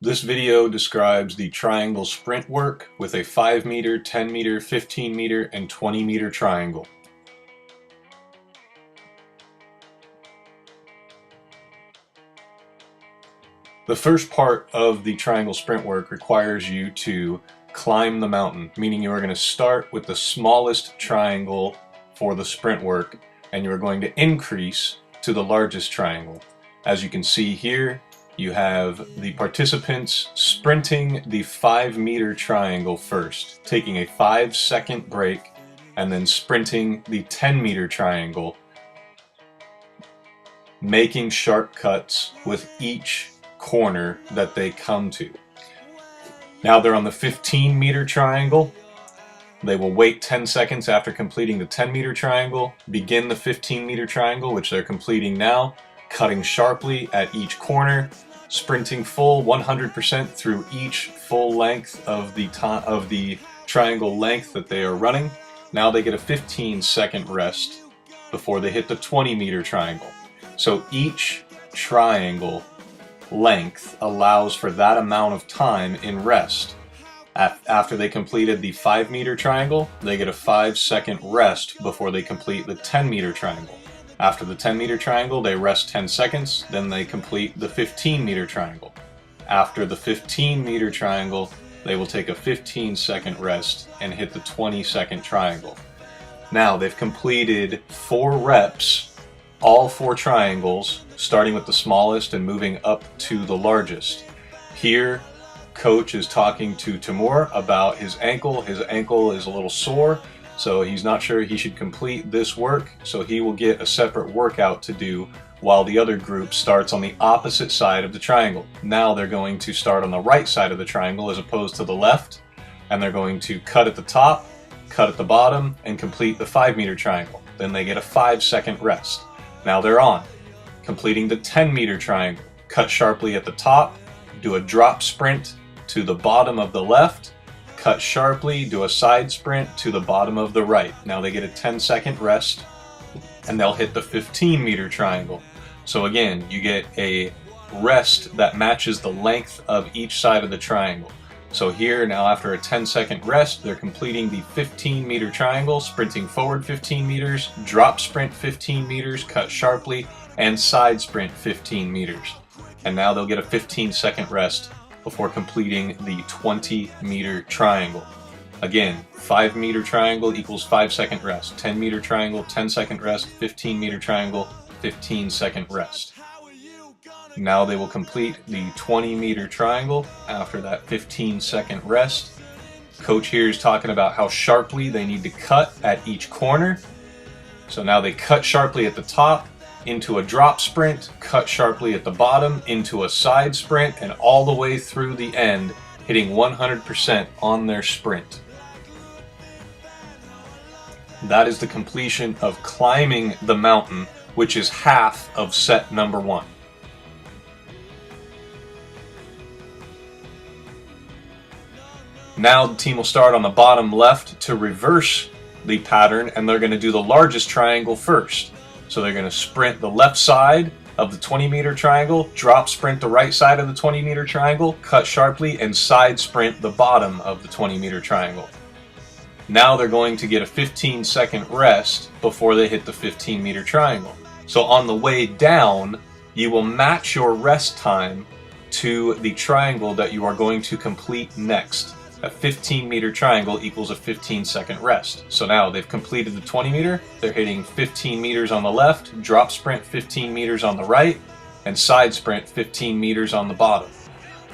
This video describes the triangle sprint work with a 5 meter, 10 meter, 15 meter, and 20 meter triangle. The first part of the triangle sprint work requires you to climb the mountain, meaning you are going to start with the smallest triangle for the sprint work, and you are going to increase to the largest triangle. As you can see here, you have the participants sprinting the 5 meter triangle first, taking a 5-second break, and then sprinting the 10 meter triangle, making sharp cuts with each corner that they come to. Now they're on the 15 meter triangle. They will wait 10 seconds after completing the 10 meter triangle, begin the 15 meter triangle, which they're completing now, cutting sharply at each corner, sprinting full 100% through each full length of the triangle length that they are running. Now they get a 15-second rest before they hit the 20 meter triangle. So each triangle length allows for that amount of time in rest. After they completed the 5 meter triangle, they get a 5-second rest before they complete the 10 meter triangle. After the 10 meter triangle, they rest 10 seconds, then they complete the 15 meter triangle. After the 15 meter triangle, they will take a 15-second rest and hit the 20-second triangle. Now they've completed 4 reps, all 4 triangles, starting with the smallest and moving up to the largest. Here, coach is talking to Timur about his ankle. His ankle is a little sore, so he's not sure he should complete this work, so he will get a separate workout to do while the other group starts on the opposite side of the triangle. Now they're going to start on the right side of the triangle as opposed to the left, and they're going to cut at the top, cut at the bottom, and complete the 5 meter triangle. Then they get a 5-second rest. Now they're on, completing the 10 meter triangle. Cut sharply at the top, do a drop sprint to the bottom of the left, cut sharply, do a side sprint to the bottom of the right. Now they get a 10-second rest, and they'll hit the 15 meter triangle. So again, you get a rest that matches the length of each side of the triangle. So here, now after a 10-second rest, they're completing the 15 meter triangle, sprinting forward 15 meters, drop sprint 15 meters, cut sharply, and side sprint 15 meters. And now they'll get a 15-second rest before completing the 20 meter triangle. Again, 5 meter triangle equals 5-second rest, 10 meter triangle, 10-second rest, 15 meter triangle, 15-second rest. Now they will complete the 20 meter triangle after that 15-second rest. Coach here is talking about how sharply they need to cut at each corner. So now they cut sharply at the top into a drop sprint, cut sharply at the bottom into a side sprint, and all the way through the end, hitting 100% on their sprint. That is the completion of climbing the mountain, which is half of set number 1. Now the team will start on the bottom left to reverse the pattern, and they're going to do the largest triangle first. So they're going to sprint the left side of the 20 meter triangle, drop sprint the right side of the 20 meter triangle, cut sharply, and side sprint the bottom of the 20 meter triangle. Now they're going to get a 15-second rest before they hit the 15 meter triangle. So on the way down, you will match your rest time to the triangle that you are going to complete next. A 15 meter triangle equals a 15-second rest. So now they've completed the 20 meter, they're hitting 15 meters on the left, drop sprint 15 meters on the right, and side sprint 15 meters on the bottom.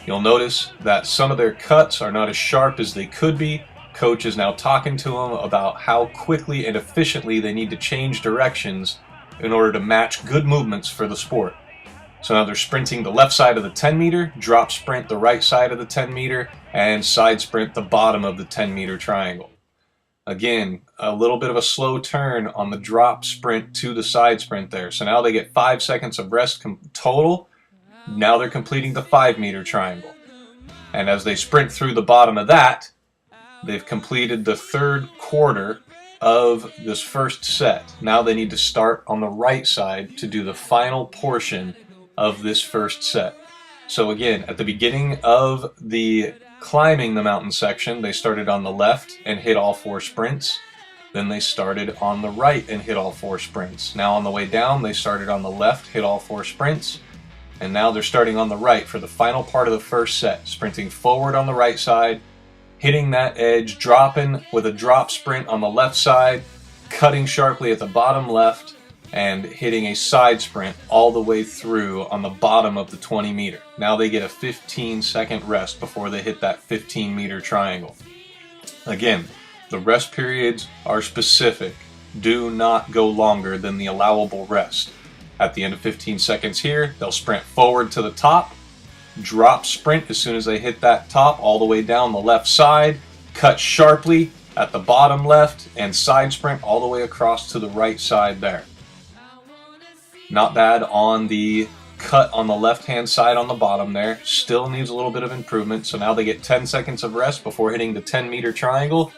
You'll notice that some of their cuts are not as sharp as they could be. Coach is now talking to them about how quickly and efficiently they need to change directions in order to match good movements for the sport. So now they're sprinting the left side of the 10 meter, drop sprint the right side of the 10 meter, and side sprint the bottom of the 10 meter triangle. Again, a little bit of a slow turn on the drop sprint to the side sprint there. So now they get 5 seconds of rest total. Now they're completing the 5 meter triangle. And as they sprint through the bottom of that, they've completed the 3rd quarter of this first set. Now they need to start on the right side to do the final portion of this first set. So again, at the beginning of the climbing the mountain section, they started on the left and hit all 4 sprints. Then they started on the right and hit all 4 sprints. Now on the way down, they started on the left, hit all 4 sprints. And now they're starting on the right for the final part of the first set, sprinting forward on the right side, hitting that edge, dropping with a drop sprint on the left side, cutting sharply at the bottom left, and hitting a side sprint all the way through on the bottom of the 20 meter. Now they get a 15-second rest before they hit that 15-meter triangle. Again, the rest periods are specific. Do not go longer than the allowable rest. At the end of 15 seconds here, they'll sprint forward to the top, drop sprint as soon as they hit that top all the way down the left side, cut sharply at the bottom left, and side sprint all the way across to the right side there. Not bad on the cut on the left-hand side on the bottom there. Still needs a little bit of improvement. So now they get 10 seconds of rest before hitting the 10-meter triangle.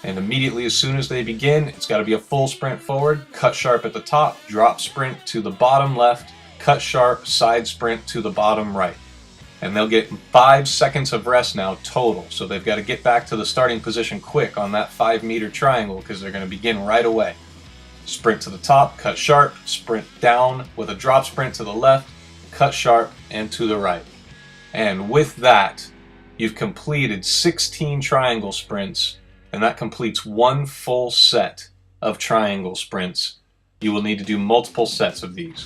And immediately as soon as they begin, it's got to be a full sprint forward, cut sharp at the top, drop sprint to the bottom left, cut sharp, side sprint to the bottom right. And they'll get 5 seconds of rest now total. So they've got to get back to the starting position quick on that 5-meter triangle because they're going to begin right away. Sprint to the top, cut sharp, sprint down with a drop sprint to the left, cut sharp, and to the right. And with that, you've completed 16 triangle sprints, and that completes 1 full set of triangle sprints. You will need to do multiple sets of these.